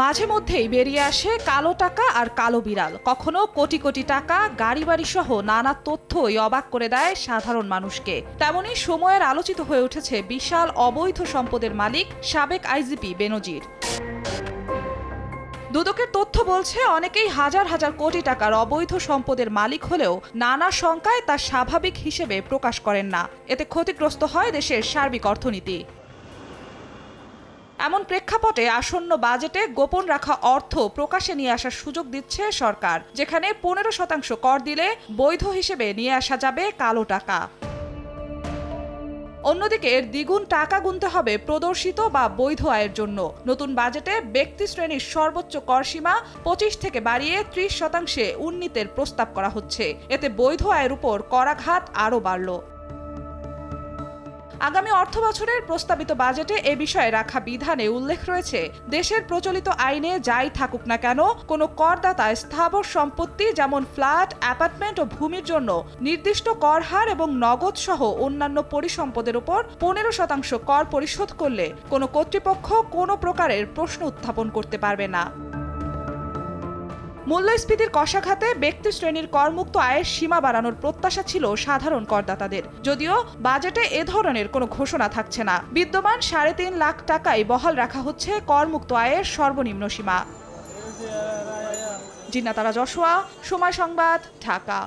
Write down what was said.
মাঝে মধ্যেই বেরিয়ে আসে কালো টাকা আর কালো বিড়াল, কখনো কোটি কোটি টাকা, গাড়ি বাড়ি সহ নানা তথ্যই অবাক করে দেয় সাধারণ মানুষকে। তেমনই সময়ের আলোচিত হয়ে উঠেছে বিশাল অবৈধ সম্পদের মালিক সাবেক আইজিপি বেনজির। দুদকের তথ্য বলছে অনেকেই হাজার হাজার কোটি টাকার অবৈধ সম্পদের মালিক হলেও নানা শঙ্কায় তা স্বাভাবিক হিসেবে প্রকাশ করেন না। এতে ক্ষতিগ্রস্ত হয় দেশের সার্বিক অর্থনীতি। এমন প্রেক্ষাপটে আসন্ন বাজেটে গোপন রাখা অর্থ প্রকাশে নিয়ে আসার সুযোগ দিচ্ছে সরকার, যেখানে 15% কর দিলে বৈধ হিসেবে নিয়ে আসা যাবে কালো টাকা। অন্যদিকে এর দ্বিগুণ টাকা গুনতে হবে প্রদর্শিত বা বৈধ আয়ের জন্য। নতুন বাজেটে ব্যক্তি শ্রেণীর সর্বোচ্চ কর সীমা 25 থেকে বাড়িয়ে 30% উন্নীতের প্রস্তাব করা হচ্ছে। এতে বৈধ আয়ের উপর করাঘাত আরও বাড়ল। আগামী অর্থবছরের প্রস্তাবিত বাজেটে এ বিষয়ে রাখা বিধানে উল্লেখ রয়েছে, দেশের প্রচলিত আইনে যাই থাকুক না কেন, কোনো করদাতা স্থাবর সম্পত্তি যেমন ফ্ল্যাট, অ্যাপার্টমেন্ট ও ভূমির জন্য নির্দিষ্ট কর হার এবং নগদ সহ অন্যান্য পরিসম্পদের উপর 15% কর পরিশোধ করলে কোনো কর্তৃপক্ষ কোনো প্রকারের প্রশ্ন উত্থাপন করতে পারবে না। মূল্যস্ফীতির কষাঘাতে ব্যক্তি শ্রেণীর করমুক্ত আয়ের সীমা বাড়ানোর প্রত্যাশা ছিল সাধারণ করদাতাদের, যদিও বাজেটে এ ধরনের কোনো ঘোষণা থাকছে না। বিদ্যমান 3.5 লাখ টাকাই বহাল রাখা হচ্ছে করমুক্ত আয়ের সর্বনিম্ন সীমা। জিন্নাত আরা জশোয়া, সময় সংবাদ, ঢাকা।